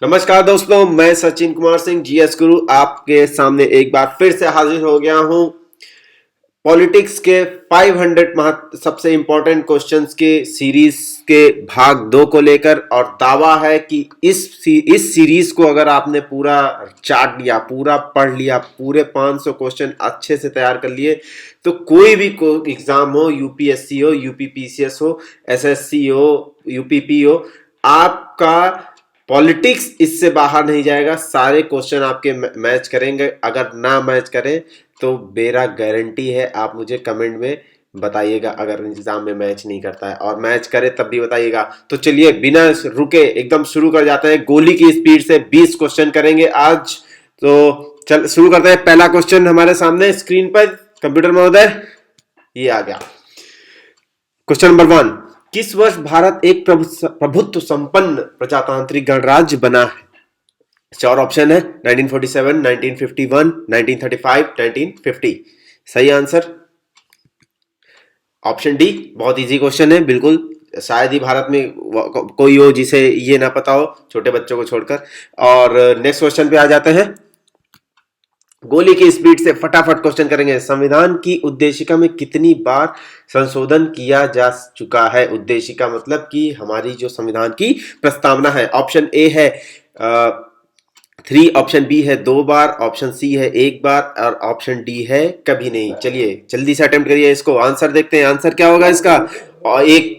नमस्कार दोस्तों, मैं सचिन कुमार सिंह जीएस गुरु आपके सामने एक बार फिर से हाजिर हो गया हूं। पॉलिटिक्स के 500 सबसे इंपॉर्टेंट क्वेश्चंस के सीरीज के भाग 2 को लेकर, और दावा है कि इस सीरीज को अगर आपने पूरा चाट लिया, पूरा पढ़ लिया, पूरे 500 क्वेश्चन अच्छे से तैयार कर लिए, तो कोई भी एग्जाम हो, यूपीएससी हो, यूपीपीसीएस हो, एसएससी हो, यूपीपी हो, आपका पॉलिटिक्स इससे बाहर नहीं जाएगा। सारे क्वेश्चन आपके मैच करेंगे। अगर ना मैच करें तो मेरा गारंटी है आप मुझे कमेंट में बताइएगा अगर एग्जाम में मैच नहीं करता है, और मैच करे तब भी बताइएगा। तो चलिए बिना रुके एकदम शुरू कर जाते हैं। गोली की स्पीड से 20 क्वेश्चन करेंगे आज। तो चल शुरू करते हैं। पहला क्वेश्चन हमारे सामने स्क्रीन पर, कंप्यूटर महोदय ये आ गया। क्वेश्चन नंबर 1, किस वर्ष भारत एक प्रभुत्व संपन्न प्रजातांत्रिक गणराज्य बना है? चार ऑप्शन है: 1947, 1951, 1935, 1950। सही आंसर ऑप्शन डी। बहुत इजी क्वेश्चन है, बिल्कुल शायद ही भारत में कोई हो जिसे ये ना पता हो, छोटे बच्चों को छोड़कर। और नेक्स्ट क्वेश्चन पे आ जाते हैं। गोली की स्पीड से फटाफट क्वेश्चन करेंगे। संविधान की उद्देशिका में कितनी बार संशोधन किया जा चुका है? उद्देशिका मतलब कि हमारी जो संविधान की प्रस्तावना है। ऑप्शन ए है 3, ऑप्शन बी है 2 बार, ऑप्शन सी है 1 बार, और ऑप्शन डी है कभी नहीं। चलिए जल्दी से अटेम्प्ट करिए इसको। आंसर देखते हैं, आंसर क्या होगा इसका। और एक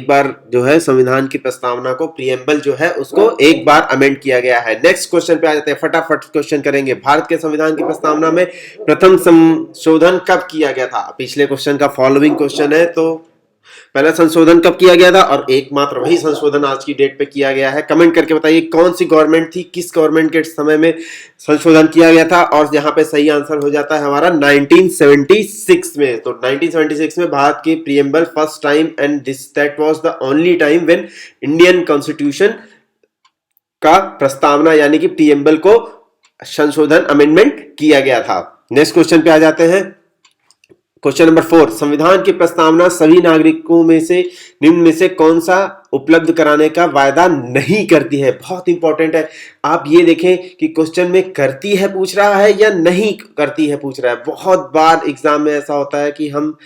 बार जो है संविधान की प्रस्तावना को, प्रियम्बल जो है उसको एक बार अमेंड किया गया है। नेक्स्ट क्वेश्चन पे आ जाते हैं, फटाफट क्वेश्चन करेंगे। भारत के संविधान की प्रस्तावना में प्रथम संशोधन कब किया गया था? पिछले क्वेश्चन का फॉलोइंग क्वेश्चन है, तो पहला संशोधन कब किया गया था, और एकमात्र वही संशोधन आज की डेट पे किया गया है। कमेंट करके बताइए कौन सी गवर्नमेंट थी, किस गवर्नमेंट के समय में संशोधन किया गया था। और यहाँ पे सही आंसर हो जाता है हमारा 1976 में। तो 1976 में भारत की preamble first time, and this that was the only time when Indian constitution का प्रस्तावना यानी कि प्रियम्बल को संशोधन अमेंडमेंट किया गया था। नेक्स्ट क्वेश्चन पे आ जाते हैं। क्वेश्चन नंबर 4, संविधान की प्रस्तावना सभी नागरिकों में से निम्न में से कौन सा उपलब्ध कराने का वायदा नहीं करती है? बहुत इंपॉर्टेंट है। आप ये देखें कि क्वेश्चन में करती है पूछ रहा है या नहीं करती है पूछ रहा है। बहुत बार एग्जाम में ऐसा होता है कि हम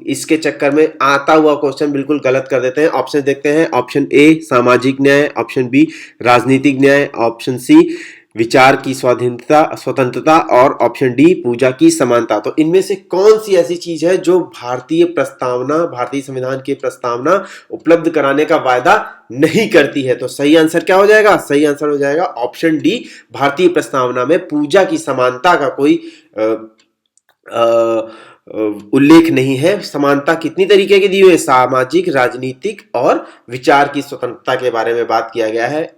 इसके चक्कर में आता हुआ क्वेश्चन बिल्कुल गलत कर देते हैं। ऑप्शन देखते हैं। ऑप्शन ए सामाजिक न्याय, ऑप्शन बी राजनीतिक न्याय, ऑप्शन सी विचार की स्वतंत्रता, और ऑप्शन डी पूजा की समानता। तो इनमें से कौन सी ऐसी चीज है जो भारतीय संविधान की प्रस्तावना उपलब्ध कराने का वायदा नहीं करती है? तो सही आंसर क्या हो जाएगा? सही आंसर हो जाएगा ऑप्शन डी। भारतीय प्रस्तावना में पूजा की समानता का कोई उल्लेख नहीं है। समानता कितनी तरीके की दी हुई है? सामाजिक, राजनीतिक और विचार की स्वतंत्रता के बारे में बात किया गया है,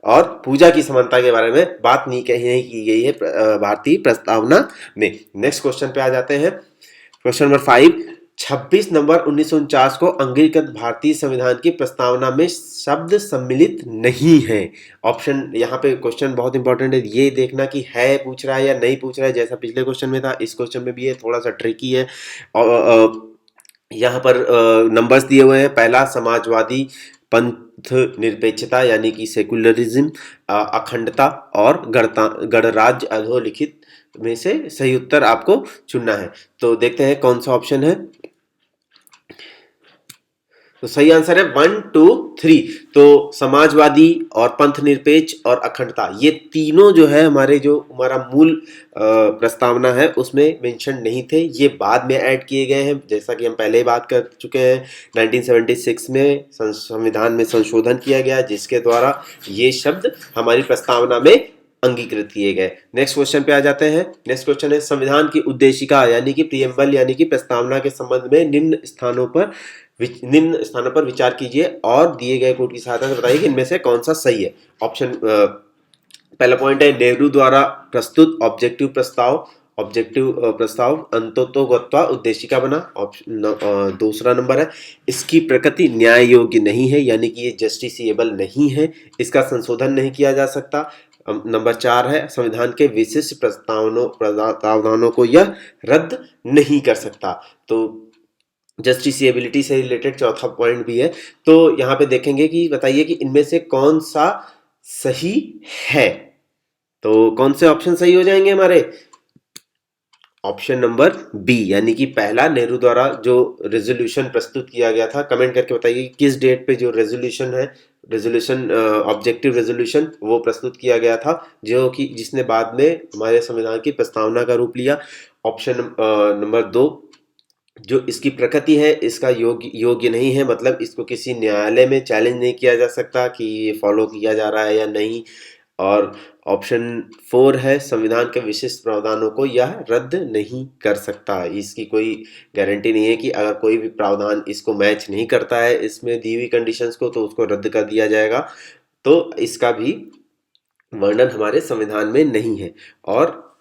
और पूजा की समानता के बारे में बात नहीं की गई है भारतीय प्रस्तावना में। नेक्स्ट क्वेश्चन पे आ जाते हैं। क्वेश्चन नंबर 5, 26 नवंबर 1949 को अंगीकृत भारतीय संविधान की प्रस्तावना में शब्द सम्मिलित नहीं है। ऑप्शन, यहाँ पे क्वेश्चन बहुत इंपॉर्टेंट है, ये देखना कि है पूछ रहा है या नहीं पूछ रहा है। जैसा पिछले क्वेश्चन में था, इस क्वेश्चन में भी है, थोड़ा सा ट्रिकी है। यहाँ पर नंबर्स दिए हुए हैं। पहला समाजवादी, पंथ निरपेक्षता यानी कि सेकुलरिज्म, अखंडता और गणराज्य अधोलिखित में से सही उत्तर आपको चुनना है। तो देखते हैं कौन सा ऑप्शन है। तो सही आंसर है 1, 2, 3। तो समाजवादी और पंथ निरपेक्ष और अखंडता, ये तीनों जो है हमारा मूल प्रस्तावना है उसमें मेंशन नहीं थे। ये बाद में ऐड किए गए हैं, जैसा कि हम पहले ही बात कर चुके हैं। 1976 में संविधान में संशोधन किया गया जिसके द्वारा ये शब्द हमारी प्रस्तावना में अंगीकृत किए गए। नेक्स्ट क्वेश्चन पे आ जाते हैं। नेक्स्ट क्वेश्चन है, संविधान की उद्देशिका यानी कि प्रियम्बल यानी कि प्रस्तावना के संबंध में निम्न स्थानों पर विचार कीजिए और दिए गए कोड की सहायता से बताइए कि इनमें से कौन सा सही है। ऑप्शन, पहला पॉइंट है नेहरू द्वारा प्रस्तुत ऑब्जेक्टिव प्रस्ताव अंततोगत्वा उद्देशिका बना। ऑप्शन दूसरा नंबर है, इसकी प्रकृति न्याय योग्य नहीं है यानी कि ये जस्टिसिएबल नहीं है, इसका संशोधन नहीं किया जा सकता। नंबर 4 है, संविधान के विशिष्ट प्रावधानों को यह रद्द नहीं कर सकता। तो जस्टिसिएबिलिटी से रिलेटेड चौथा पॉइंट भी है। तो यहाँ पे देखेंगे कि बताइए कि इनमें से कौन सा सही है। तो कौन से ऑप्शन सही हो जाएंगे हमारे? ऑप्शन नंबर बी, यानी कि पहला, नेहरू द्वारा जो रेजोल्यूशन प्रस्तुत किया गया था। कमेंट करके बताइए किस डेट पे जो रेजोल्यूशन है, रेजोल्यूशन ऑब्जेक्टिव रेजोल्यूशन वो प्रस्तुत किया गया था, जो कि जिसने बाद में हमारे संविधान की प्रस्तावना का रूप लिया। ऑप्शन नंबर दो, जो इसकी प्रकृति है इसका योग्य नहीं है, मतलब इसको किसी न्यायालय में चैलेंज नहीं किया जा सकता कि ये फॉलो किया जा रहा है या नहीं। और ऑप्शन फोर है, संविधान के विशिष्ट प्रावधानों को यह रद्द नहीं कर सकता। इसकी कोई गारंटी नहीं है कि अगर कोई भी प्रावधान इसको मैच नहीं करता है इसमें दी हुई कंडीशंस को, तो उसको रद्द कर दिया जाएगा। तो इसका भी वर्णन हमारे संविधान में नहीं है। और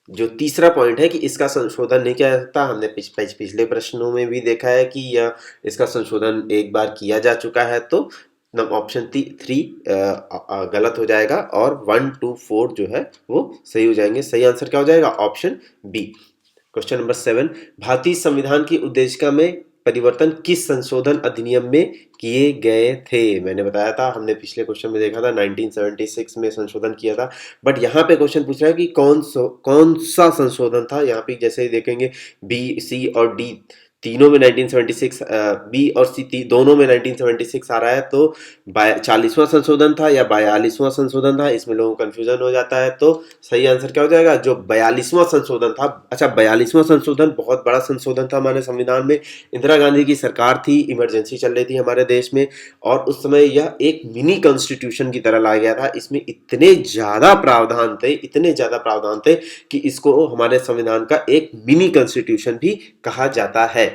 जो तीसरा पॉइंट है कि इसका संशोधन नहीं किया जा सकता, हमने पिछले प्रश्नों में भी देखा है कि यह इसका संशोधन एक बार किया जा चुका है। तो ऑप्शन 3 गलत हो जाएगा और 1 2 4 जो है वो सही हो जाएंगे। सही आंसर क्या हो जाएगा? Option B. क्वेश्चन नंबर 7, भारतीय संविधान की उद्देशिका में परिवर्तन किस संशोधन अधिनियम में किए गए थे? मैंने बताया था, हमने पिछले क्वेश्चन में देखा था 1976 में संशोधन किया था। बट यहाँ पे क्वेश्चन पूछ रहा है कि कौन सा संशोधन था। यहाँ पे जैसे ही देखेंगे बी, सी और डी तीनों में 1976, बी और सी दोनों में 1976 आ रहा है। तो 40वां संशोधन था या 42वां संशोधन था, इसमें लोगों को कंफ्यूजन हो जाता है। तो सही आंसर क्या हो जाएगा? जो 42वां संशोधन था। अच्छा, 42वां संशोधन बहुत बड़ा संशोधन था हमारे संविधान में। इंदिरा गांधी की सरकार थी, इमरजेंसी चल रही थी हमारे देश में, और उस समय यह एक मिनी कॉन्स्टिट्यूशन की तरह लाया गया था। इसमें इतने ज्यादा प्रावधान थे, इतने ज्यादा प्रावधान थे कि इसको हमारे संविधान का एक मिनी कॉन्स्टिट्यूशन भी कहा जाता है।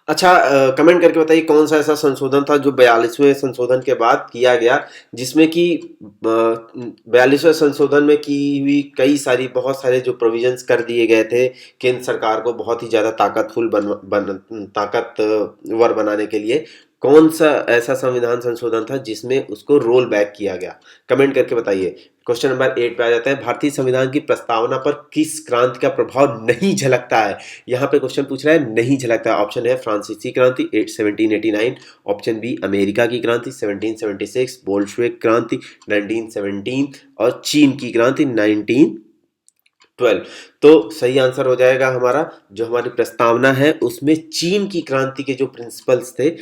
अच्छा, कमेंट करके बताइए कौन सा ऐसा संशोधन था जो 42वें संशोधन के बाद किया गया, जिसमें कि 42वें संशोधन में की हुई कई सारी बहुत सारे जो प्रोविजंस कर दिए गए थे केंद्र सरकार को बहुत ही ज़्यादा ताकतवर बनाने के लिए। कौन सा ऐसा संविधान संशोधन था जिसमें उसको रोल बैक किया गया? कमेंट करके बताइए। क्वेश्चन नंबर 8 पे आ जाते हैं, भारतीय संविधान की प्रस्तावना पर किस क्रांति का प्रभाव नहीं झलकता है? यहाँ पे क्वेश्चन पूछ रहा है नहीं झलकता है। ऑप्शन है फ्रांसीसी क्रांति 1789, ऑप्शन बी अमेरिका की क्रांति 1776, बोल्शेविक क्रांति 1917 और चीन की क्रांति 1912। तो सही आंसर हो जाएगा हमारा, जो हमारी प्रस्तावना है उसमें चीन की क्रांति के जो प्रिंसिपल्स थे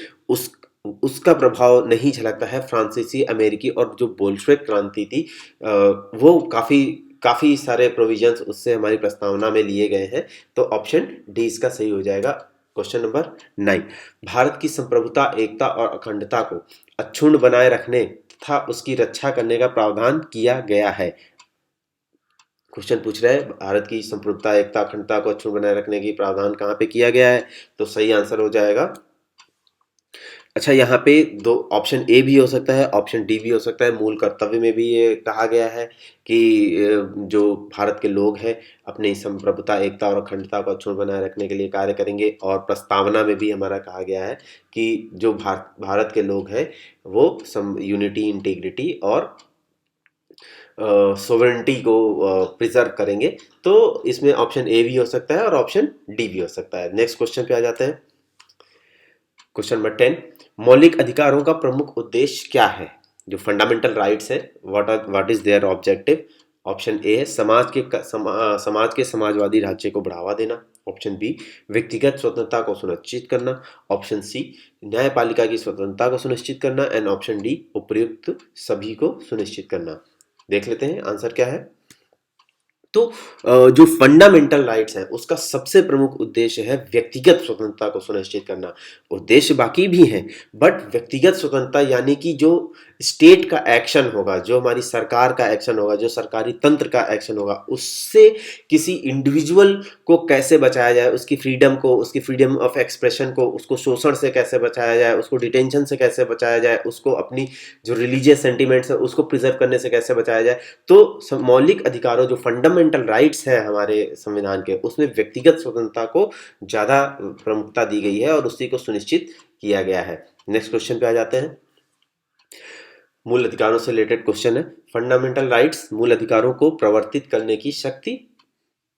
उसका प्रभाव नहीं झलकता है। फ्रांसीसी, अमेरिकी और जो बोल्शेविक क्रांति थी वो काफी सारे प्रोविजंस उससे हमारी प्रस्तावना में लिए गए हैं। तो ऑप्शन डी इसका सही हो जाएगा। क्वेश्चन नंबर 9, भारत की संप्रभुता, एकता और अखंडता को अक्षुण्ण बनाए रखने तथा उसकी रक्षा करने का प्रावधान किया गया है। क्वेश्चन पूछ रहा है भारत की संप्रभुता, एकता, अखंडता को अक्षुण्ण बनाए रखने की प्रावधान कहाँ पे किया गया है? तो सही आंसर हो जाएगा। अच्छा, यहाँ पे दो ऑप्शन ए भी हो सकता है, ऑप्शन डी भी हो सकता है। मूल कर्तव्य में भी ये कहा गया है कि जो भारत के लोग हैं अपनी संप्रभुता, एकता और अखंडता को अक्षुण्ण बनाए रखने के लिए कार्य करेंगे। और प्रस्तावना में भी हमारा कहा गया है कि जो भारत के लोग हैं वो यूनिटी, इंटीग्रिटी और सोवरेनिटी को प्रिजर्व करेंगे। तो इसमें ऑप्शन ए भी हो सकता है और ऑप्शन डी भी हो सकता है। नेक्स्ट क्वेश्चन पे आ जाते हैं। क्वेश्चन नंबर 10, मौलिक अधिकारों का प्रमुख उद्देश्य क्या है? जो फंडामेंटल राइट्स है, what is there objective? Option A है समाज के समाजवादी ढांचे को बढ़ावा देना, ऑप्शन बी व्यक्तिगत स्वतंत्रता को सुनिश्चित करना, ऑप्शन सी न्यायपालिका की स्वतंत्रता को सुनिश्चित करना, एंड ऑप्शन डी उपर्युक्त सभी को सुनिश्चित करना। देख लेते हैं आंसर क्या है। तो जो फंडामेंटल राइट्स हैं उसका सबसे प्रमुख उद्देश्य है व्यक्तिगत स्वतंत्रता को सुनिश्चित करना। उद्देश्य बाकी भी हैं, बट व्यक्तिगत स्वतंत्रता यानी कि जो स्टेट का एक्शन होगा, जो हमारी सरकार का एक्शन होगा, जो सरकारी तंत्र का एक्शन होगा, उससे किसी इंडिविजुअल को कैसे बचाया जाए, उसकी फ्रीडम को, उसकी फ्रीडम ऑफ एक्सप्रेशन को, उसको शोषण से कैसे बचाया जाए, उसको डिटेंशन से कैसे बचाया जाए, उसको अपनी जो रिलीजियस सेंटिमेंट्स है उसको प्रिजर्व करने से कैसे बचाया जाए। तो मौलिक अधिकारों, जो फंडामेंटल राइट्स है हमारे संविधान के, उसमें व्यक्तिगत स्वतंत्रता को ज्यादा प्रमुखता दी गई है और उसी को सुनिश्चित किया गया है। नेक्स्ट क्वेश्चन पे आ जाते हैं। मूल अधिकारों से रिलेटेड क्वेश्चन है। फंडामेंटल राइट्स मूल अधिकारों को प्रवर्तित करने की शक्ति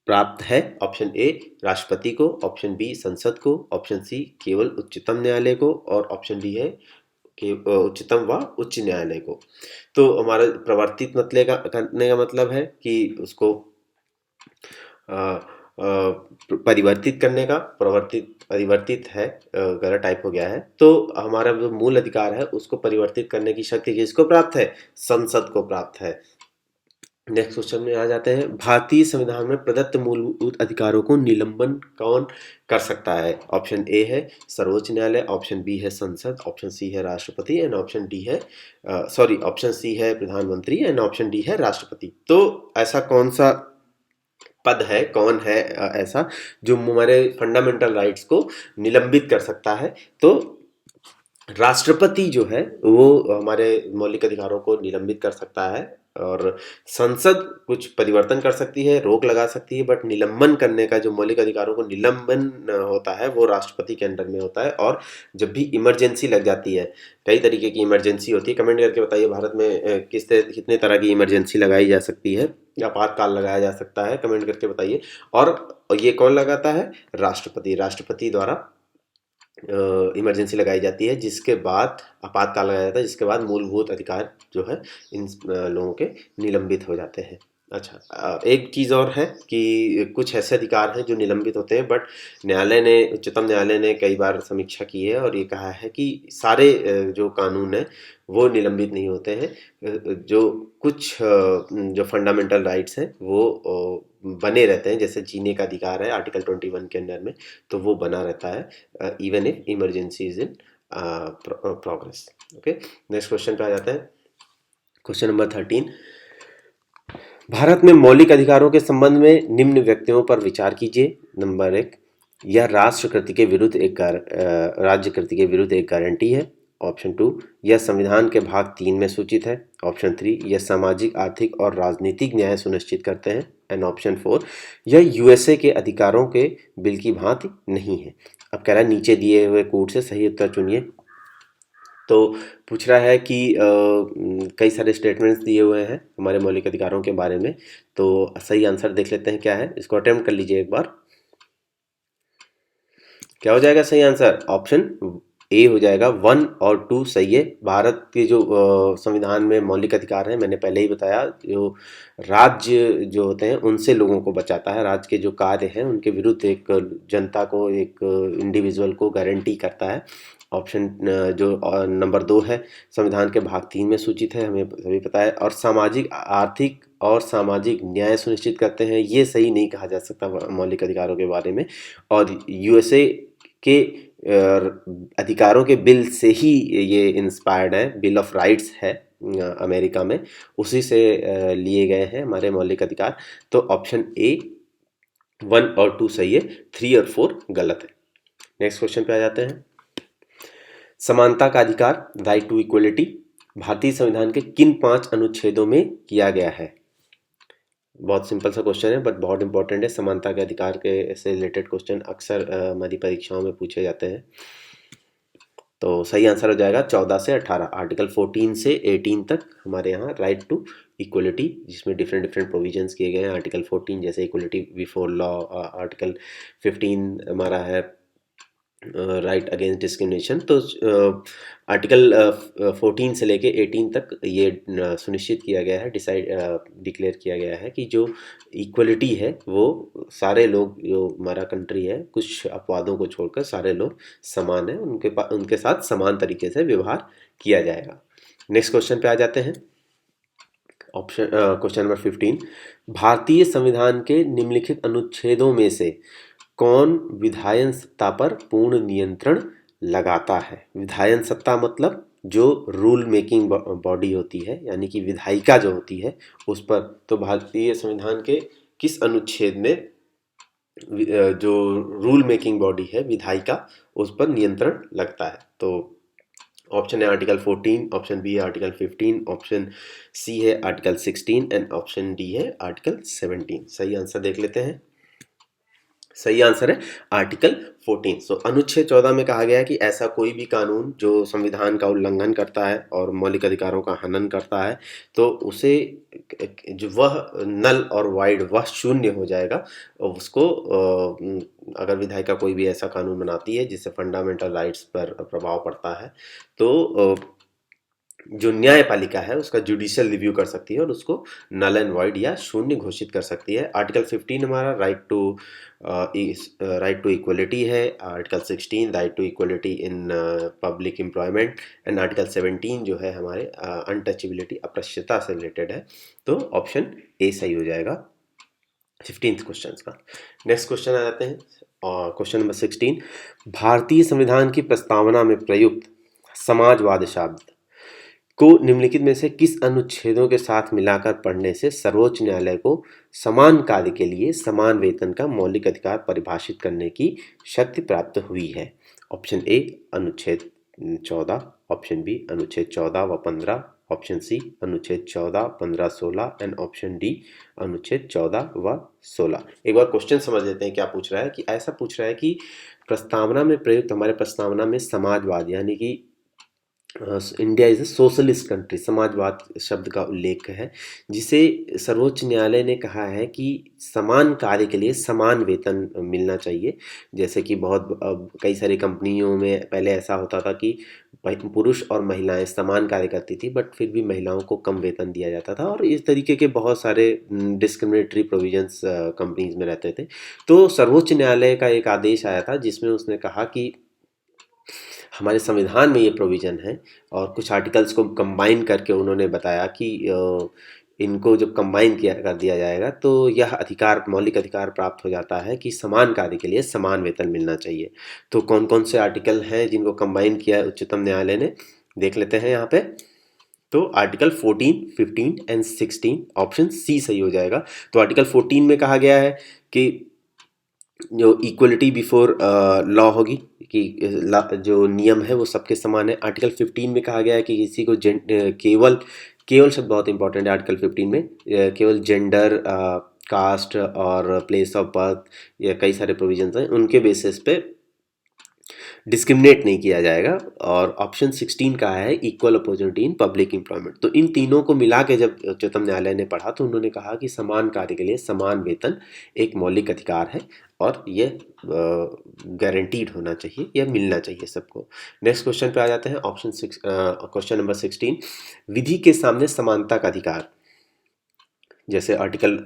प्राप्त है? ऑप्शन ए राष्ट्रपति को, ऑप्शन बी संसद को, ऑप्शन सी केवल उच्चतम न्यायालय को और ऑप्शन डी है कि उच्चतम व उच्च न्यायालय को। तो हमारा प्रवर्तित मतलब का करने का मतलब है कि उसको अ, परिवर्तित करने का, परिवर्तित है, गलत टाइप हो गया है। तो हमारा जो मूल अधिकार है उसको परिवर्तित करने की शक्ति किसको प्राप्त है? संसद को प्राप्त है। नेक्स्ट क्वेश्चन में आ जाते हैं, भारतीय संविधान में प्रदत्त मूलभूत अधिकारों को निलंबन कौन कर सकता है? ऑप्शन ए है सर्वोच्च न्यायालय, ऑप्शन बी है संसद, ऑप्शन सी है राष्ट्रपति एंड ऑप्शन डी है ऑप्शन सी है प्रधानमंत्री एंड ऑप्शन डी है राष्ट्रपति। तो ऐसा कौन सा पद है, कौन है ऐसा जो हमारे फंडामेंटल राइट्स को निलंबित कर सकता है? तो राष्ट्रपति जो है वो हमारे मौलिक अधिकारों को निलंबित कर सकता है और संसद कुछ परिवर्तन कर सकती है, रोक लगा सकती है, बट निलंबन करने का जो मौलिक अधिकारों को निलंबन होता है वो राष्ट्रपति के अंडर में होता है। और जब भी इमरजेंसी लग जाती है, कई तरीके की इमरजेंसी होती है, कमेंट करके बताइए भारत में कितने तरह की इमरजेंसी लगाई जा सकती है, आपातकाल लगाया जा सकता है, कमेंट करके बताइए। और ये कौन लगाता है? राष्ट्रपति। राष्ट्रपति द्वारा इमरजेंसी लगाई जाती है, जिसके बाद आपातकाल लगाया जाता है, जिसके बाद मूलभूत अधिकार जो है इन लोगों के निलंबित हो जाते हैं। अच्छा, एक चीज़ और है कि कुछ ऐसे अधिकार हैं जो निलंबित होते हैं, बट उच्चतम न्यायालय ने कई बार समीक्षा की है और ये कहा है कि सारे जो कानून है वो निलंबित नहीं होते हैं। जो कुछ जो फंडामेंटल राइट्स हैं वो बने रहते हैं, जैसे जीने का अधिकार है आर्टिकल 21 के अंडर में, तो वो बना रहता है even if emergency is in progress. Okay, next question पे आ जाते हैं। क्वेश्चन नंबर 13, भारत में मौलिक अधिकारों के संबंध में निम्न व्यक्तियों पर विचार कीजिए। नंबर 1, यह राष्ट्रकृति के विरुद्ध राज्य कृति के विरुद्ध एक गारंटी है। ऑप्शन 2, यह संविधान के भाग 3 में सूचित है। ऑप्शन 3, यह सामाजिक, आर्थिक और राजनीतिक न्याय सुनिश्चित करते हैं। एंड ऑप्शन 4, यह यूएसए के अधिकारों के बिल की भांति नहीं है। अब कह रहा है नीचे दिए हुए कोड से सही उत्तर चुनिए। तो पूछ रहा है कि कई सारे स्टेटमेंट्स दिए हुए हैं हमारे मौलिक अधिकारों के बारे में, तो सही आंसर देख लेते हैं क्या है, इसको अटेम्प्ट कर लीजिए एक बार। क्या हो जाएगा सही आंसर? ऑप्शन ए हो जाएगा, 1 और 2 सही है। भारत के जो संविधान में मौलिक अधिकार हैं, मैंने पहले ही बताया, जो राज्य जो होते हैं उनसे लोगों को बचाता है, राज्य के जो कार्य हैं उनके विरुद्ध एक जनता को, एक इंडिविजुअल को गारंटी करता है। ऑप्शन जो नंबर 2 है, संविधान के भाग 3 में सूचित है, हमें सभी पता है। और सामाजिक, आर्थिक और सामाजिक न्याय सुनिश्चित करते हैं, ये सही नहीं कहा जा सकता मौलिक अधिकारों के बारे में। और यूएसए के अधिकारों के बिल से ही ये इंस्पायर्ड है, बिल ऑफ राइट्स है अमेरिका में, उसी से लिए गए हैं हमारे मौलिक अधिकार। तो ऑप्शन ए 1 और 2 सही है, 3 और 4 गलत है। नेक्स्ट क्वेश्चन पे आ जाते हैं। समानता का अधिकार, राइट टू इक्वलिटी, भारतीय संविधान के किन 5 अनुच्छेदों में किया गया है? बहुत सिंपल सा क्वेश्चन है बट बहुत इंपॉर्टेंट है। समानता के अधिकार के से रिलेटेड क्वेश्चन अक्सर हमारी परीक्षाओं में पूछे जाते हैं। तो सही आंसर हो जाएगा 14 से 18, आर्टिकल 14 से 18 तक हमारे यहाँ राइट टू इक्वलिटी, जिसमें डिफरेंट डिफरेंट प्रोविजंस किए गए हैं। आर्टिकल 14 जैसे इक्वलिटी बिफोर लॉ, आर्टिकल 15 हमारा है राइट अगेंस्ट डिस्क्रिमिनेशन। तो आर्टिकल 14 से लेके 18 तक ये सुनिश्चित किया गया है, डिक्लेयर किया गया है कि जो इक्वलिटी है वो सारे लोग, जो हमारा कंट्री है, कुछ अपवादों को छोड़कर सारे लोग समान हैं, उनके साथ समान तरीके से व्यवहार किया जाएगा। नेक्स्ट क्वेश्चन पे आ जाते हैं। क्वेश्चन नंबर 15, भारतीय संविधान के निम्नलिखित अनुच्छेदों में से कौन विधायन सत्ता पर पूर्ण नियंत्रण लगाता है? विधायन सत्ता मतलब जो रूल मेकिंग बॉडी होती है, यानी कि विधायिका जो होती है उस पर। तो भारतीय संविधान के किस अनुच्छेद में जो रूल मेकिंग बॉडी है, विधायिका, उस पर नियंत्रण लगता है? तो ऑप्शन है आर्टिकल 14, ऑप्शन बी है आर्टिकल 15, ऑप्शन सी है आर्टिकल 16 एंड ऑप्शन डी है आर्टिकल 17। सही आंसर देख लेते हैं। सही आंसर है आर्टिकल 14। सो अनुच्छेद 14 में कहा गया है कि ऐसा कोई भी कानून जो संविधान का उल्लंघन करता है और मौलिक अधिकारों का हनन करता है तो उसे जो वह नल और वाइड वह शून्य हो जाएगा। और उसको अगर विधायिका कोई भी ऐसा कानून बनाती है जिससे फंडामेंटल राइट्स पर प्रभाव पड़ता है तो जो न्यायपालिका है उसका जुडिशियल रिव्यू कर सकती है और उसको नल एंड वॉइड या शून्य घोषित कर सकती है। आर्टिकल 15 हमारा राइट टू इक्वलिटी है। Article 16 right to equality in public employment and article 17 जो है हमारे अनटचेबिलिटी अपृश्यता से रिलेटेड है। तो ऑप्शन ए सही हो जाएगा 15th क्वेश्चन का। नेक्स्ट क्वेश्चन आ जाते हैं और क्वेश्चन नंबर 16। भारतीय संविधान की प्रस्तावना में प्रयुक्त समाजवाद शब्द को निम्नलिखित में से किस अनुच्छेदों के साथ मिलाकर पढ़ने से सर्वोच्च न्यायालय को समान कार्य के लिए समान वेतन का मौलिक अधिकार परिभाषित करने की शक्ति प्राप्त हुई है? ऑप्शन ए अनुच्छेद 14, ऑप्शन बी अनुच्छेद 14 व 15, ऑप्शन सी अनुच्छेद 14, 15, 16 एंड ऑप्शन डी अनुच्छेद 14 व 16। एक बार क्वेश्चन समझ लेते हैं क्या पूछ रहा है। कि ऐसा पूछ रहा है कि प्रस्तावना में प्रयुक्त हमारे प्रस्तावना में समाजवाद यानी कि India is a socialist country समाजवाद शब्द का उल्लेख है जिसे सर्वोच्च न्यायालय ने कहा है कि समान कार्य के लिए समान वेतन मिलना चाहिए। जैसे कि कई सारी कंपनियों में पहले ऐसा होता था कि पुरुष और महिलाएं समान कार्य करती थी बट फिर भी महिलाओं को कम वेतन दिया जाता था और इस तरीके के बहुत सारे डिस्क्रिमिनेटरी प्रोविजंस कंपनीज में रहते थे। तो सर्वोच्च न्यायालय का एक आदेश आया था जिसमें उसने कहा कि हमारे संविधान में ये प्रोविज़न है और कुछ आर्टिकल्स को कंबाइन करके उन्होंने बताया कि इनको जब कंबाइन किया कर दिया जाएगा तो यह अधिकार मौलिक अधिकार प्राप्त हो जाता है कि समान कार्य के लिए समान वेतन मिलना चाहिए। तो कौन कौन से आर्टिकल हैं जिनको कंबाइन किया है उच्चतम न्यायालय ने, देख लेते हैं यहाँ पे। तो आर्टिकल 14, 15 एंड 16 ऑप्शन सी सही हो जाएगा। तो आर्टिकल 14 में कहा गया है कि जो इक्वलिटी बिफोर लॉ होगी कि जो नियम है वो सबके समान है। आर्टिकल 15 में कहा गया है कि किसी को केवल केवल शब्द बहुत इंपॉर्टेंट है आर्टिकल 15 में केवल जेंडर कास्ट और प्लेस ऑफ बर्थ या कई सारे प्रोविजंस हैं उनके बेसिस पे डिस्क्रिमिनेट नहीं किया जाएगा। और ऑप्शन 16 का है equal opportunity in public employment. तो इन तीनों को मिला के जब उच्चतम न्यायालय ने पढ़ा तो उन्होंने कहा कि समान कार्य के लिए समान वेतन एक मौलिक अधिकार है और ये गारंटीड होना चाहिए या मिलना चाहिए सबको। नेक्स्ट क्वेश्चन पे आ जाते हैं। Question number 16। विधि के सामने समानता का अधिकार जैसे आर्टिकल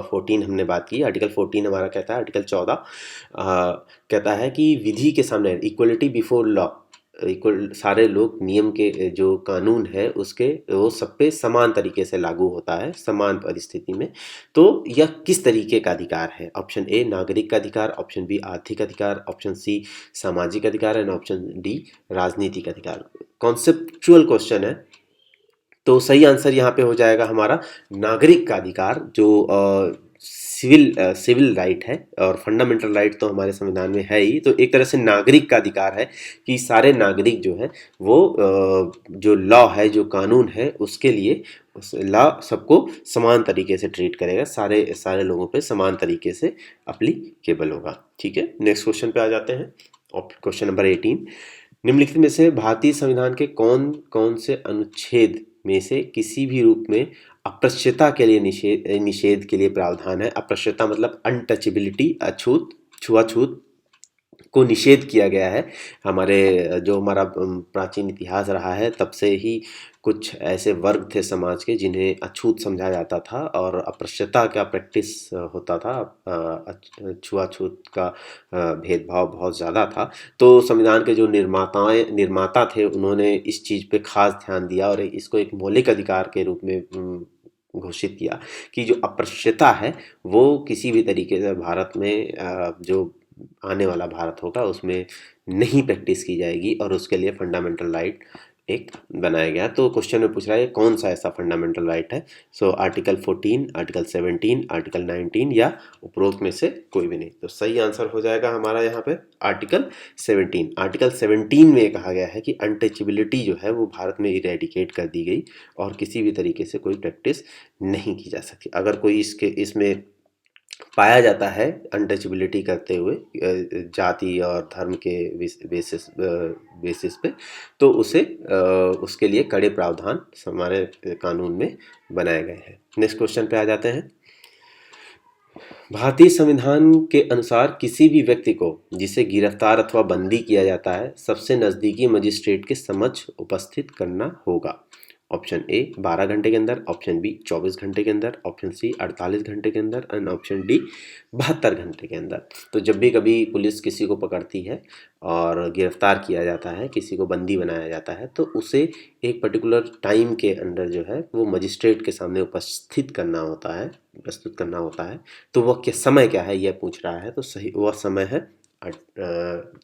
14 हमने बात की। आर्टिकल 14 हमारा कहता है आर्टिकल 14 कहता है कि विधि के सामने इक्वलिटी बिफोर लॉ इक्वल सारे लोग नियम के जो कानून है उसके वो सब पे समान तरीके से लागू होता है समान परिस्थिति में। तो यह किस तरीके का अधिकार है? ऑप्शन ए नागरिक का अधिकार, ऑप्शन बी आर्थिक अधिकार, ऑप्शन सी सामाजिक अधिकार एंड ऑप्शन डी राजनीतिक अधिकार। कॉन्सेप्चुअल क्वेश्चन है तो सही आंसर यहाँ पे हो जाएगा हमारा नागरिक का अधिकार जो सिविल राइट है और फंडामेंटल राइट तो हमारे संविधान में है ही। तो एक तरह से नागरिक का अधिकार है कि सारे नागरिक जो है वो जो लॉ है जो कानून है उसके लिए लॉ सबको समान तरीके से ट्रीट करेगा, सारे सारे लोगों पे समान तरीके से अप्लीकेबल होगा। ठीक है, नेक्स्ट क्वेश्चन पे आ जाते हैं। Question number 18। निम्नलिखित में से भारतीय संविधान के कौन कौन से अनुच्छेद में से किसी भी रूप में अपृश्यता के लिए निषेध के लिए प्रावधान है? अपृश्यता मतलब अनटचेबिलिटी, छुआछूत को निषेध किया गया है। जो हमारा प्राचीन इतिहास रहा है तब से ही कुछ ऐसे वर्ग थे समाज के जिन्हें अछूत समझा जाता था और अपृश्यता का प्रैक्टिस होता था, छुआछूत का भेदभाव बहुत ज़्यादा था। तो संविधान के जो निर्माता थे उन्होंने इस चीज़ पे खास ध्यान दिया और इसको एक मौलिक अधिकार के रूप में घोषित किया कि जो अपृश्यता है वो किसी भी तरीके से भारत में जो आने वाला भारत होगा उसमें नहीं प्रैक्टिस की जाएगी और उसके लिए फंडामेंटल राइट एक बनाया गया। तो क्वेश्चन में पूछ रहा है कौन सा ऐसा फंडामेंटल राइट है? सो आर्टिकल 14, आर्टिकल 17, आर्टिकल 19 या उपरोक्त में से कोई भी नहीं। तो सही आंसर हो जाएगा हमारा यहाँ पे आर्टिकल 17। आर्टिकल 17 में कहा गया है कि अनटचेबिलिटी जो है वो भारत में इरेडिकेट कर दी गई और किसी भी तरीके से कोई प्रैक्टिस नहीं की जा सकती। अगर कोई इसमें पाया जाता है अनटचेबिलिटी करते हुए जाति और धर्म के बेसिस पे, तो उसे उसके लिए कड़े प्रावधान हमारे कानून में बनाए गए हैं। नेक्स्ट क्वेश्चन पे आ जाते हैं। भारतीय संविधान के अनुसार किसी भी व्यक्ति को जिसे गिरफ्तार अथवा बंदी किया जाता है सबसे नजदीकी मजिस्ट्रेट के समक्ष उपस्थित करना होगा। ऑप्शन ए 12 घंटे के अंदर, ऑप्शन बी 24 घंटे के अंदर, ऑप्शन सी 48 घंटे के अंदर एंड ऑप्शन डी 72 घंटे के अंदर। तो जब भी कभी पुलिस किसी को पकड़ती है और गिरफ्तार किया जाता है, किसी को बंदी बनाया जाता है, तो उसे एक पर्टिकुलर टाइम के अंदर जो है वो मजिस्ट्रेट के सामने उपस्थित करना होता है, प्रस्तुत करना होता है। तो वह क्या समय क्या है यह पूछ रहा है, तो सही वह समय है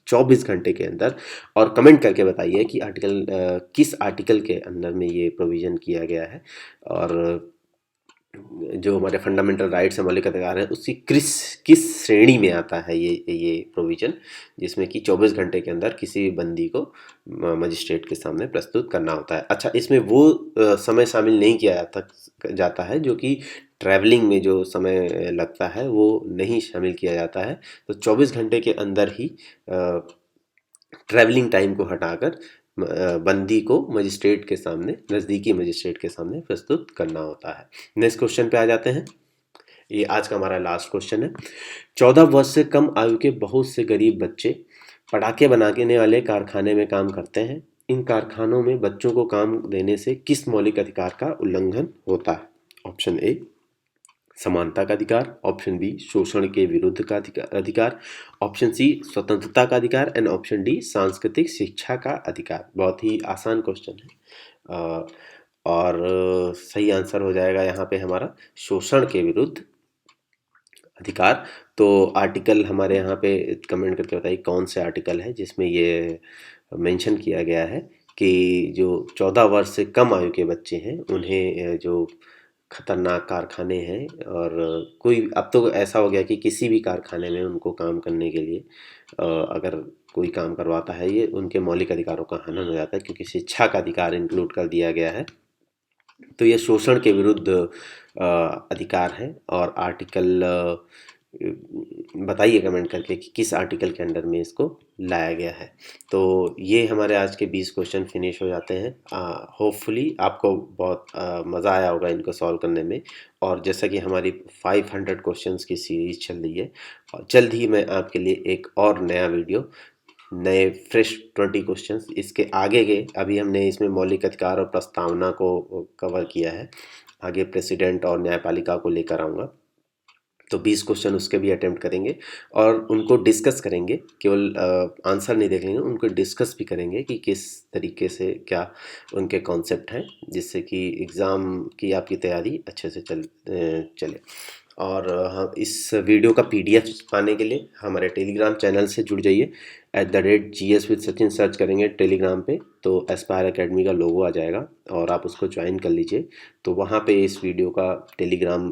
24 घंटे के अंदर। और कमेंट करके बताइए कि किस आर्टिकल के अंदर में ये प्रोविज़न किया गया है और जो हमारे फंडामेंटल राइट्स हैं, मौलिक अधिकार हैं, उसकी किस किस श्रेणी में आता है ये प्रोविज़न, जिसमें कि 24 घंटे के अंदर किसी भी बंदी को मजिस्ट्रेट के सामने प्रस्तुत करना होता है। अच्छा, इसमें वो समय शामिल नहीं किया जाता है जो कि ट्रैवलिंग में जो समय लगता है वो नहीं शामिल किया जाता है। तो 24 घंटे के अंदर ही ट्रैवलिंग टाइम को हटाकर बंदी को मजिस्ट्रेट के सामने, नज़दीकी मजिस्ट्रेट के सामने प्रस्तुत करना होता है। नेक्स्ट क्वेश्चन पे आ जाते हैं। ये आज का हमारा लास्ट क्वेश्चन है। 14 वर्ष से कम आयु के बहुत से गरीब बच्चे पटाखे बनाने वाले कारखाने में काम करते हैं। इन कारखानों में बच्चों को काम देने से किस मौलिक अधिकार का उल्लंघन होता है? ऑप्शन ए समानता का अधिकार, ऑप्शन बी शोषण के विरुद्ध का अधिकार, ऑप्शन सी स्वतंत्रता का अधिकार एंड ऑप्शन डी सांस्कृतिक शिक्षा का अधिकार। बहुत ही आसान क्वेश्चन है और सही आंसर हो जाएगा यहाँ पे हमारा शोषण के विरुद्ध अधिकार। तो आर्टिकल हमारे यहाँ पे कमेंट करके बताइए कौन से आर्टिकल है जिसमें ये मेंशन किया गया है कि जो 14 वर्ष से कम आयु के बच्चे हैं उन्हें जो खतरनाक कारखाने हैं और कोई, अब तो ऐसा हो गया कि किसी भी कारखाने में उनको काम करने के लिए अगर कोई काम करवाता है, ये उनके मौलिक अधिकारों का हनन हो जाता है क्योंकि शिक्षा का अधिकार इंक्लूड कर दिया गया है। तो ये शोषण के विरुद्ध अधिकार है और आर्टिकल बताइए कमेंट करके कि किस आर्टिकल के अंडर में इसको लाया गया है। तो ये हमारे आज के 20 क्वेश्चन फिनिश हो जाते हैं। होपफुली आपको बहुत मज़ा आया होगा इनको सॉल्व करने में। और जैसा कि हमारी 500 क्वेश्चंस की सीरीज चल रही है और जल्द ही मैं आपके लिए एक और नया वीडियो, नए फ्रेश 20 क्वेश्चंस इसके आगे के, अभी हमने इसमें मौलिक अधिकार और प्रस्तावना को कवर किया है, आगे प्रेसिडेंट और न्यायपालिका को लेकर आऊँगा। तो 20 क्वेश्चन उसके भी अटेम्प्ट करेंगे और उनको डिस्कस करेंगे, केवल आंसर नहीं देख लेंगे, उनको डिस्कस भी करेंगे कि किस तरीके से क्या उनके कॉन्सेप्ट हैं, जिससे कि एग्ज़ाम की आपकी तैयारी अच्छे से चले। और हाँ, इस वीडियो का PDF पाने के लिए हमारे टेलीग्राम चैनल से जुड़ जाइए। @GS with सचिन सर्च करेंगे टेलीग्राम पे तो एस्पायर एकेडमी का लोगो आ जाएगा और आप उसको ज्वाइन कर लीजिए। तो वहाँ पे इस वीडियो का टेलीग्राम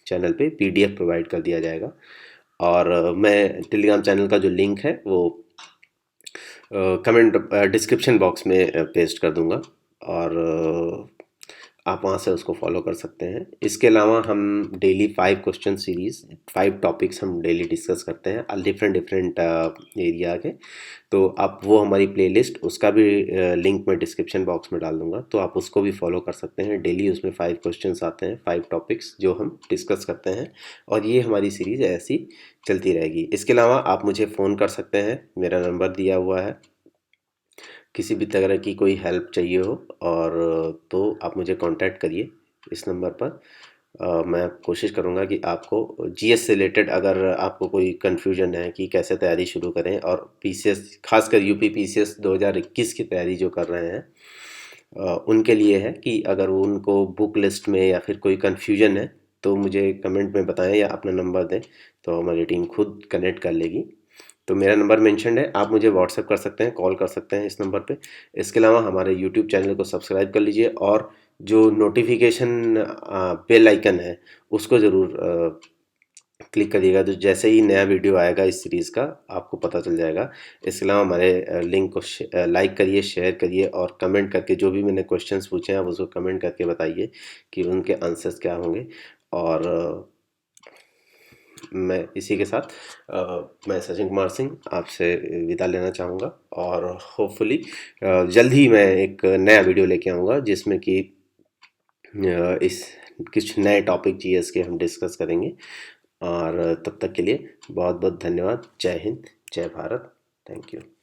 चैनल पे PDF प्रोवाइड कर दिया जाएगा और मैं टेलीग्राम चैनल का जो लिंक है वो कमेंट डिस्क्रिप्शन बॉक्स में पेस्ट कर दूंगा और आप वहाँ से उसको फॉलो कर सकते हैं। इसके अलावा हम डेली 5 क्वेश्चन सीरीज़, 5 टॉपिक्स हम डेली डिस्कस करते हैं डिफरेंट एरिया के। तो आप वो हमारी प्लेलिस्ट, उसका भी लिंक मैं डिस्क्रिप्शन बॉक्स में डाल दूंगा, तो आप उसको भी फॉलो कर सकते हैं। डेली उसमें 5 क्वेश्चंस आते हैं, 5 टॉपिक्स जो हम डिस्कस करते हैं और ये हमारी सीरीज़ ऐसी चलती रहेगी। इसके अलावा आप मुझे फ़ोन कर सकते हैं, मेरा नंबर दिया हुआ है। किसी भी तरह की कोई हेल्प चाहिए हो और तो आप मुझे कांटेक्ट करिए इस नंबर पर। मैं कोशिश करूँगा कि आपको GS से रिलेटेड अगर आपको कोई कन्फ्यूजन है कि कैसे तैयारी शुरू करें, और PCS खासकर UP PCS 2021 की तैयारी जो कर रहे हैं उनके लिए है कि अगर उनको बुक लिस्ट में या फिर कोई कन्फ्यूजन है तो मुझे कमेंट में बताएं या अपना नंबर दें, तो हमारी टीम खुद कनेक्ट कर लेगी। तो मेरा नंबर मेंशन्ड है, आप मुझे व्हाट्सएप कर सकते हैं, कॉल कर सकते हैं इस नंबर पे। इसके अलावा हमारे यूट्यूब चैनल को सब्सक्राइब कर लीजिए और जो नोटिफिकेशन बेल आइकन है उसको ज़रूर क्लिक करिएगा, तो जैसे ही नया वीडियो आएगा इस सीरीज़ का आपको पता चल जाएगा। इसके अलावा हमारे लिंक को लाइक करिए, शेयर करिए और कमेंट करके जो भी मैंने क्वेश्चंस पूछे हैं आप उसको कमेंट करके बताइए कि उनके आंसर्स क्या होंगे। और मैं इसी के साथ मैं सचिन कुमार सिंह आपसे विदा लेना चाहूँगा, और होपफुली जल्द ही मैं एक नया वीडियो लेके आऊँगा जिसमें कि इस कुछ नए टॉपिक जीएस के हम डिस्कस करेंगे। और तब तक के लिए बहुत बहुत धन्यवाद। जय हिंद, जय भारत। Thank you.